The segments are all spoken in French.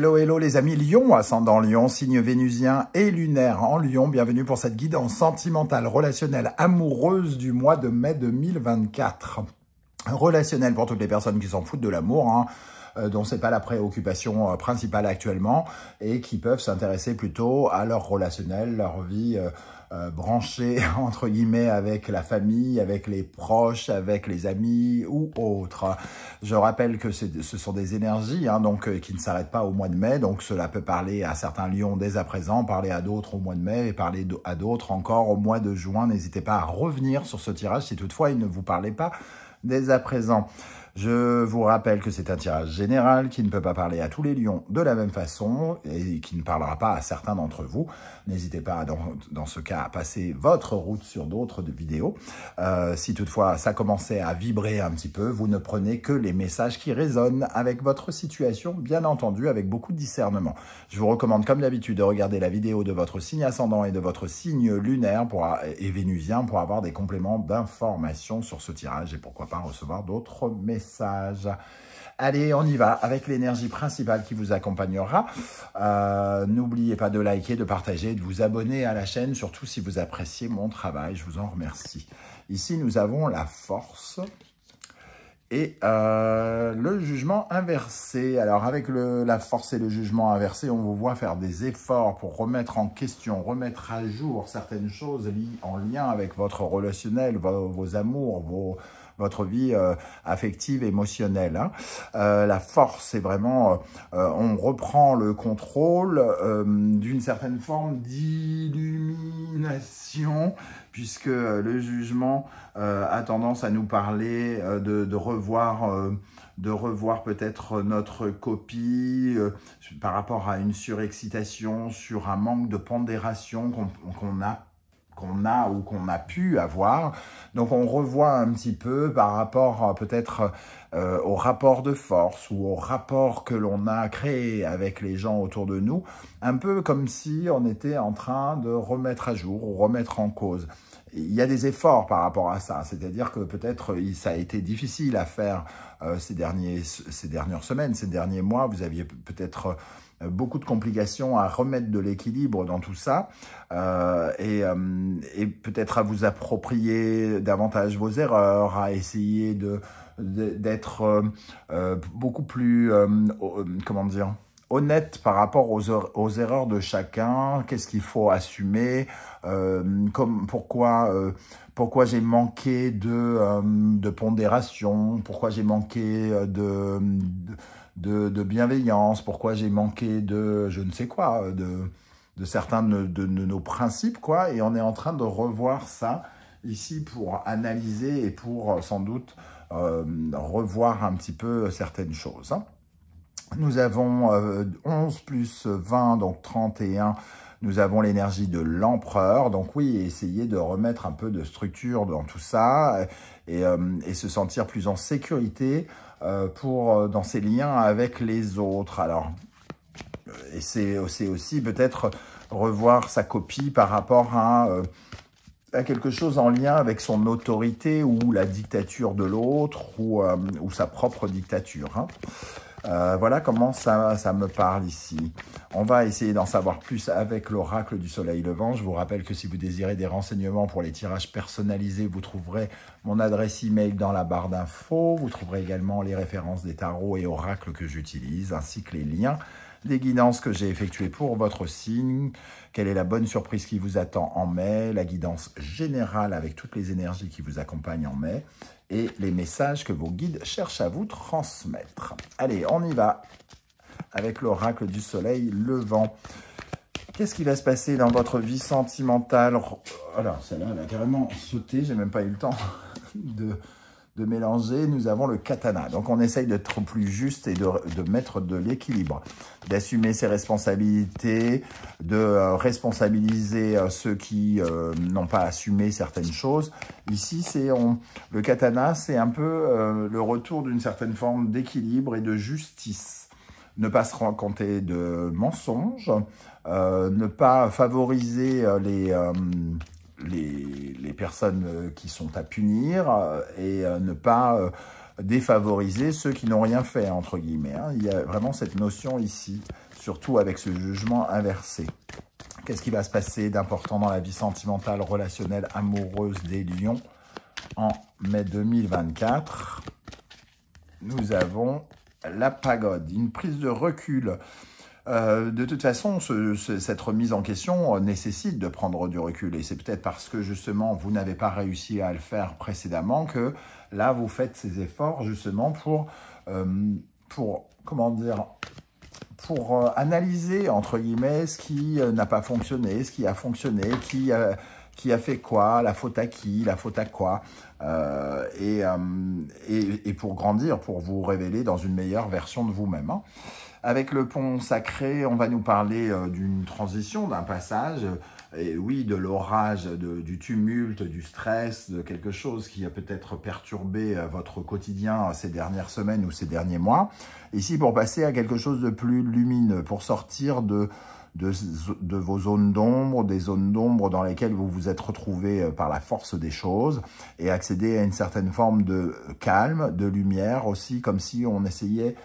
Hello, hello les amis Lion, ascendant Lion, signe vénusien et lunaire en Lion. Bienvenue pour cette guidance sentimentale, relationnelle, amoureuse du mois de mai 2024. Relationnelle pour toutes les personnes qui s'en foutent de l'amour, dont c'est pas la préoccupation principale actuellement et qui peuvent s'intéresser plutôt à leur relationnel, leur vie branchée entre guillemets avec la famille, avec les proches, avec les amis ou autres. Je rappelle que ce sont des énergies qui ne s'arrêtent pas au mois de mai, donc cela peut parler à certains lions dès à présent, parler à d'autres au mois de mai et parler à d'autres encore au mois de juin. N'hésitez pas à revenir sur ce tirage si toutefois il ne vous parlait pas dès à présent. Je vous rappelle que c'est un tirage général qui ne peut pas parler à tous les lions de la même façon et qui ne parlera pas à certains d'entre vous. N'hésitez pas dans ce cas à passer votre route sur d'autres vidéos. Si toutefois ça commençait à vibrer un petit peu, vous ne prenez que les messages qui résonnent avec votre situation, bien entendu avec beaucoup de discernement. Je vous recommande comme d'habitude de regarder la vidéo de votre signe ascendant et de votre signe lunaire et vénusien pour avoir des compléments d'informations sur ce tirage et pourquoi pas recevoir d'autres messages. Allez, on y va avec l'énergie principale qui vous accompagnera. N'oubliez pas de liker, de partager, de vous abonner à la chaîne, surtout si vous appréciez mon travail. Je vous en remercie. Ici, nous avons la force et le jugement inversé. Alors, avec la force et le jugement inversé, on vous voit faire des efforts pour remettre en question, remettre à jour certaines choses en lien avec votre relationnel, vos amours, votre vie affective, émotionnelle. La force, c'est vraiment, on reprend le contrôle d'une certaine forme d'illumination, puisque le jugement a tendance à nous parler de revoir peut-être notre copie par rapport à une surexcitation, sur un manque de pondération qu'on a ou qu'on a pu avoir. Donc on revoit un petit peu par rapport peut-être au rapport de force ou au rapport que l'on a créé avec les gens autour de nous, un peu comme si on était en train de remettre à jour ou remettre en cause. Il y a des efforts par rapport à ça, c'est-à-dire que peut-être ça a été difficile à faire ces dernières semaines, ces derniers mois. Vous aviez peut-être beaucoup de complications à remettre de l'équilibre dans tout ça et peut-être à vous approprier davantage vos erreurs, à essayer d'être beaucoup plus, comment dire, honnête par rapport aux erreurs de chacun. Qu'est-ce qu'il faut assumer, pourquoi j'ai manqué de pondération, pourquoi j'ai manqué de bienveillance, pourquoi j'ai manqué de je ne sais quoi, de certains de nos principes, quoi. Et on est en train de revoir ça ici pour analyser et pour sans doute revoir un petit peu certaines choses. Nous avons 11 plus 20, donc 31. Nous avons l'énergie de l'empereur. Donc oui, essayer de remettre un peu de structure dans tout ça et se sentir plus en sécurité dans ses liens avec les autres. Alors, et c'est aussi peut-être revoir sa copie par rapport à quelque chose en lien avec son autorité ou la dictature de l'autre ou sa propre dictature. Voilà comment ça me parle ici. On va essayer d'en savoir plus avec l'oracle du soleil levant. Je vous rappelle que si vous désirez des renseignements pour les tirages personnalisés, vous trouverez mon adresse email dans la barre d'infos. Vous trouverez également les références des tarots et oracles que j'utilise, ainsi que les liens des guidances que j'ai effectuées pour votre signe. Quelle est la bonne surprise qui vous attend en mai? La guidance générale avec toutes les énergies qui vous accompagnent en mai et les messages que vos guides cherchent à vous transmettre. Allez, on y va avec l'oracle du soleil levant. Qu'est-ce qui va se passer dans votre vie sentimentale? Alors, celle-là, elle a carrément sauté, j'ai même pas eu le temps de mélanger. Nous avons le katana. Donc, on essaye d'être plus juste et de mettre de l'équilibre, d'assumer ses responsabilités, de responsabiliser ceux qui n'ont pas assumé certaines choses. Ici, le katana, c'est un peu le retour d'une certaine forme d'équilibre et de justice. Ne pas se raconter de mensonges, ne pas favoriser les personnes qui sont à punir et ne pas défavoriser ceux qui n'ont rien fait, entre guillemets. Hein. Il y a vraiment cette notion ici, surtout avec ce jugement inversé. Qu'est-ce qui va se passer d'important dans la vie sentimentale, relationnelle, amoureuse des lions en mai 2024? Nous avons la pagode, une prise de recul. De toute façon, cette remise en question nécessite de prendre du recul. Et c'est peut-être parce que, justement, vous n'avez pas réussi à le faire précédemment que là, vous faites ces efforts, justement, pour comment dire, pour analyser, entre guillemets, ce qui n'a pas fonctionné, ce qui a fonctionné, qui a fait quoi, la faute à qui, la faute à quoi, et pour grandir, pour vous révéler dans une meilleure version de vous-même. Hein. Avec le pont sacré, on va nous parler d'une transition, d'un passage, et oui, de l'orage, du tumulte, du stress, de quelque chose qui a peut-être perturbé votre quotidien ces dernières semaines ou ces derniers mois. Ici, pour passer à quelque chose de plus lumineux, pour sortir de vos zones d'ombre, des zones d'ombre dans lesquelles vous vous êtes retrouvés par la force des choses et accéder à une certaine forme de calme, de lumière aussi, comme si on essayait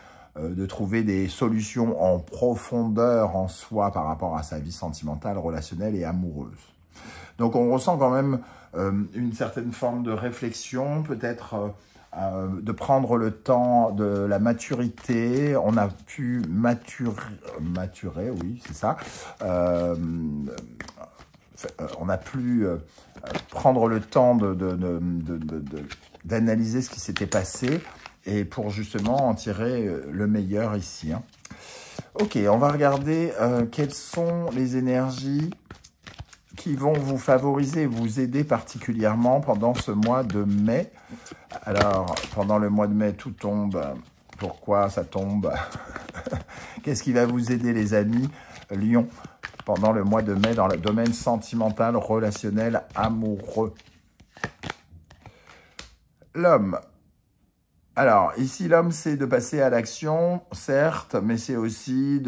de trouver des solutions en profondeur en soi par rapport à sa vie sentimentale, relationnelle et amoureuse. Donc on ressent quand même une certaine forme de réflexion, peut-être de prendre le temps de la maturité. On a pu maturer, oui, c'est ça. On a pu prendre le temps d'analyser ce qui s'était passé et pour justement en tirer le meilleur ici. Hein. Ok, on va regarder quelles sont les énergies qui vont vous favoriser, vous aider particulièrement pendant ce mois de mai. Alors, pendant le mois de mai, tout tombe. Pourquoi ça tombe? Qu'est-ce qui va vous aider, les amis Lion, pendant le mois de mai, dans le domaine sentimental, relationnel, amoureux? L'homme. Alors, ici, l'homme, c'est de passer à l'action, certes, mais c'est aussi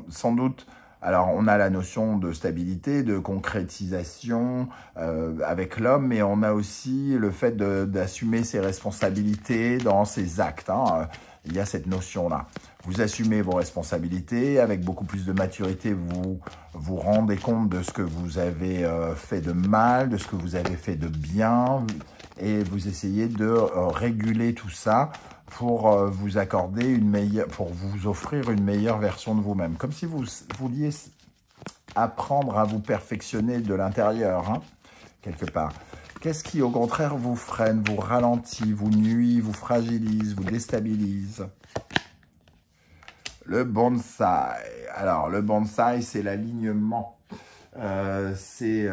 sans doute... Alors, on a la notion de stabilité, de concrétisation avec l'homme, mais on a aussi le fait d'assumer ses responsabilités dans ses actes. Hein. Il y a cette notion-là. Vous assumez vos responsabilités, avec beaucoup plus de maturité, vous vous rendez compte de ce que vous avez fait de mal, de ce que vous avez fait de bien, et vous essayez de réguler tout ça pour vous accorder pour vous offrir une meilleure version de vous-même. Comme si vous vouliez apprendre à vous perfectionner de l'intérieur, hein, quelque part. Qu'est-ce qui, au contraire, vous freine, vous ralentit, vous nuit, vous fragilise, vous déstabilise? Le bonsaï. Alors, le bonsaï, c'est l'alignement. C'est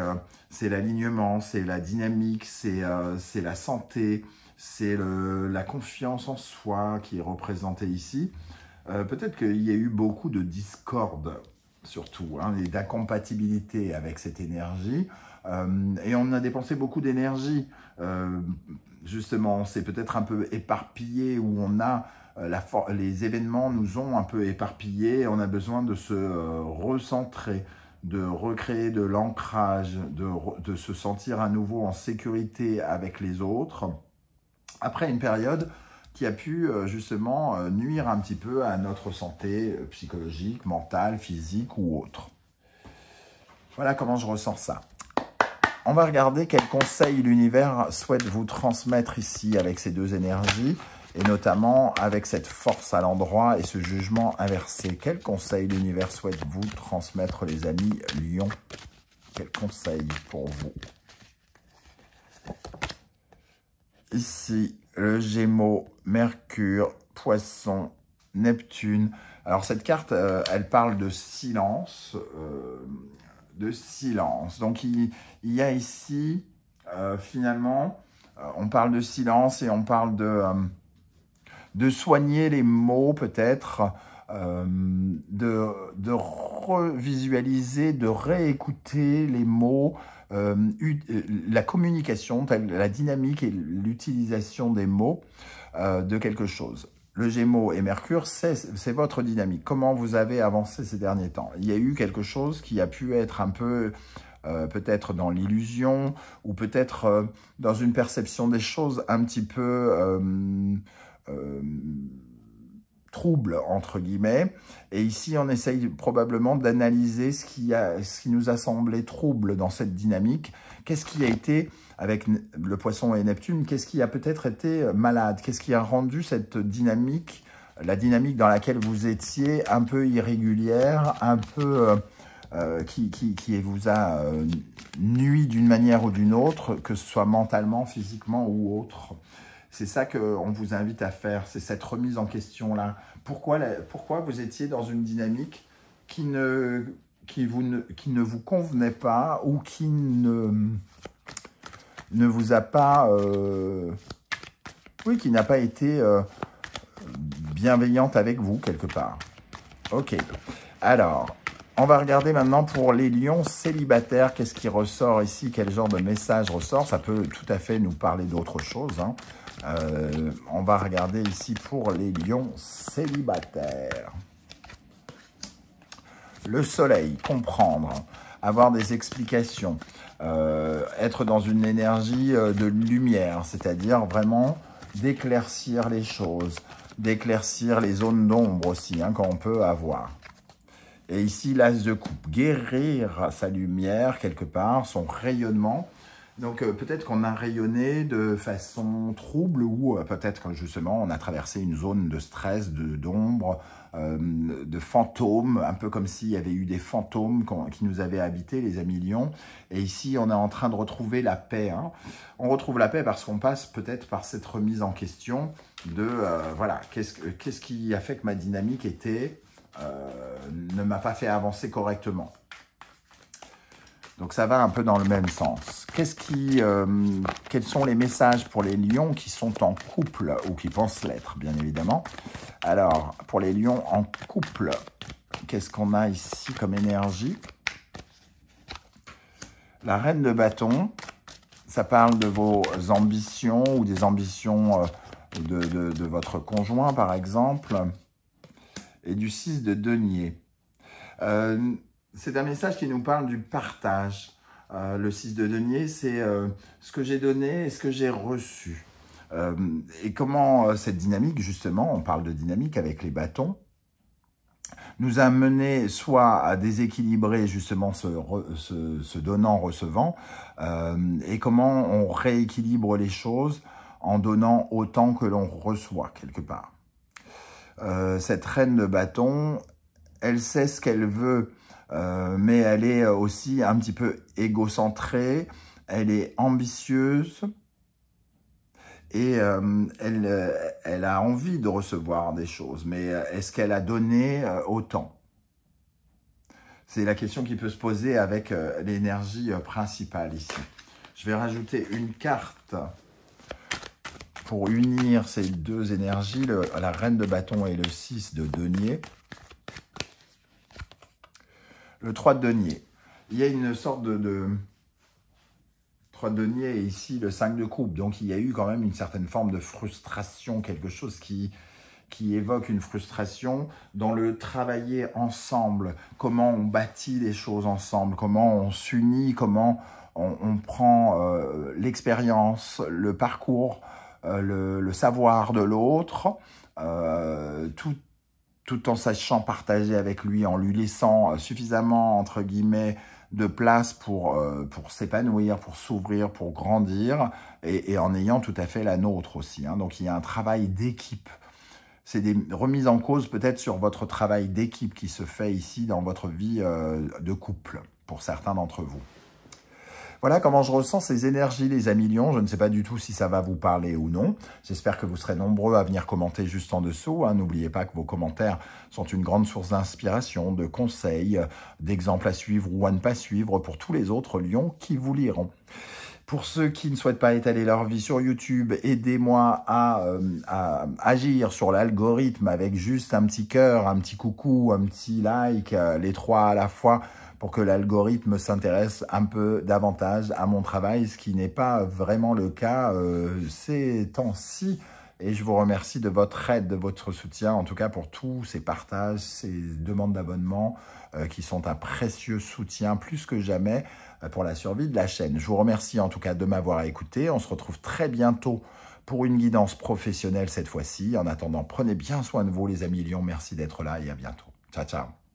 l'alignement, c'est la dynamique, c'est la santé, c'est la confiance en soi qui est représentée ici. Peut-être qu'il y a eu beaucoup de discorde, surtout, hein, et d'incompatibilité avec cette énergie. Et on a dépensé beaucoup d'énergie. Justement, c'est peut-être un peu éparpillé, où on a... les événements nous ont un peu éparpillés. On a besoin de se recentrer, de recréer de l'ancrage, de se sentir à nouveau en sécurité avec les autres, après une période qui a pu justement nuire un petit peu à notre santé psychologique, mentale, physique ou autre. Voilà comment je ressens ça. On va regarder quels conseils l'univers souhaite vous transmettre ici avec ces deux énergies, et notamment avec cette force à l'endroit et ce jugement inversé. Quels conseils l'univers souhaite vous transmettre, les amis Lions? Quels conseils pour vous? Ici, le Gémeaux, Mercure, Poisson, Neptune. Alors cette carte, elle parle de silence. Donc il y a ici, finalement, on parle de silence et on parle de soigner les mots peut-être, de revisualiser, de réécouter les mots, la communication, la dynamique et l'utilisation des mots de quelque chose. Le Gémeaux et Mercure, c'est votre dynamique. Comment vous avez avancé ces derniers temps? Il y a eu quelque chose qui a pu être un peu peut-être dans l'illusion, ou peut-être dans une perception des choses un petit peu trouble, entre guillemets. Et ici, on essaye probablement d'analyser ce qui nous a semblé trouble dans cette dynamique. Qu'est-ce qui a été, avec le poisson et Neptune, qu'est-ce qui a peut-être été malade? Qu'est-ce qui a rendu cette dynamique, la dynamique dans laquelle vous étiez, un peu irrégulière, un peu... qui vous a nui d'une manière ou d'une autre, que ce soit mentalement, physiquement ou autre. C'est ça qu'on vous invite à faire, c'est cette remise en question-là. Pourquoi vous étiez dans une dynamique qui ne vous convenait pas ou qui ne vous a pas... qui n'a pas été bienveillante avec vous, quelque part. Ok, alors... On va regarder maintenant pour les lions célibataires, qu'est-ce qui ressort ici, quel genre de message ressort. Ça peut tout à fait nous parler d'autre chose, hein. On va regarder ici pour les lions célibataires. Le soleil, comprendre, avoir des explications, être dans une énergie de lumière, c'est-à-dire vraiment d'éclaircir les choses, d'éclaircir les zones d'ombre aussi, hein, qu'on peut avoir. Et ici, l'as de coupe, guérir sa lumière quelque part, son rayonnement. Donc peut-être qu'on a rayonné de façon trouble ou peut-être que justement on a traversé une zone de stress, d'ombre, de fantômes, un peu comme s'il y avait eu des fantômes qui nous avaient habités, les amis lions. Et ici, on est en train de retrouver la paix, hein. On retrouve la paix parce qu'on passe peut-être par cette remise en question de, voilà, qu'est-ce qui a fait que ma dynamique était... ne m'a pas fait avancer correctement. Donc ça va un peu dans le même sens. Quels sont les messages pour les lions qui sont en couple ou qui pensent l'être, bien évidemment. Alors, pour les lions en couple, qu'est-ce qu'on a ici comme énergie? La reine de bâton, ça parle de vos ambitions ou des ambitions de votre conjoint, par exemple. Et du 6 de denier. C'est un message qui nous parle du partage. Le 6 de denier, c'est ce que j'ai donné et ce que j'ai reçu. Et comment cette dynamique, justement, on parle de dynamique avec les bâtons, nous a mené soit à déséquilibrer justement ce donnant-recevant, et comment on rééquilibre les choses en donnant autant que l'on reçoit, quelque part. Cette reine de bâton, elle sait ce qu'elle veut, mais elle est aussi un petit peu égocentrée, elle est ambitieuse et elle a envie de recevoir des choses, mais est-ce qu'elle a donné autant? C'est la question qui peut se poser avec l'énergie principale ici. Je vais rajouter une carte pour unir ces deux énergies, la reine de bâton et le 6 de denier. Le 3 de denier. Il y a une sorte de 3 de denier et ici le 5 de coupe. Donc il y a eu quand même une certaine forme de frustration, quelque chose qui évoque une frustration dans le travailler ensemble. Comment on bâtit les choses ensemble, comment on s'unit, comment on prend l'expérience, le parcours, le savoir de l'autre, tout en sachant partager avec lui, en lui laissant suffisamment, entre guillemets, de place pour s'épanouir, pour s'ouvrir, pour grandir, et en ayant tout à fait la nôtre aussi, hein. Donc il y a un travail d'équipe. C'est des remises en cause peut-être sur votre travail d'équipe qui se fait ici dans votre vie de couple, pour certains d'entre vous. Voilà comment je ressens ces énergies, les amis lions. Je ne sais pas du tout si ça va vous parler ou non. J'espère que vous serez nombreux à venir commenter juste en dessous, hein. N'oubliez pas que vos commentaires sont une grande source d'inspiration, de conseils, d'exemples à suivre ou à ne pas suivre pour tous les autres lions qui vous liront. Pour ceux qui ne souhaitent pas étaler leur vie sur YouTube, aidez-moi à agir sur l'algorithme avec juste un petit cœur, un petit coucou, un petit like, les trois à la fois, pour que l'algorithme s'intéresse un peu davantage à mon travail, ce qui n'est pas vraiment le cas ces temps-ci, Et je vous remercie de votre aide, de votre soutien, en tout cas pour tous ces partages, ces demandes d'abonnement qui sont un précieux soutien plus que jamais pour la survie de la chaîne. Je vous remercie en tout cas de m'avoir écouté. On se retrouve très bientôt pour une guidance professionnelle cette fois-ci. En attendant, prenez bien soin de vous les amis lions. Merci d'être là et à bientôt. Ciao, ciao.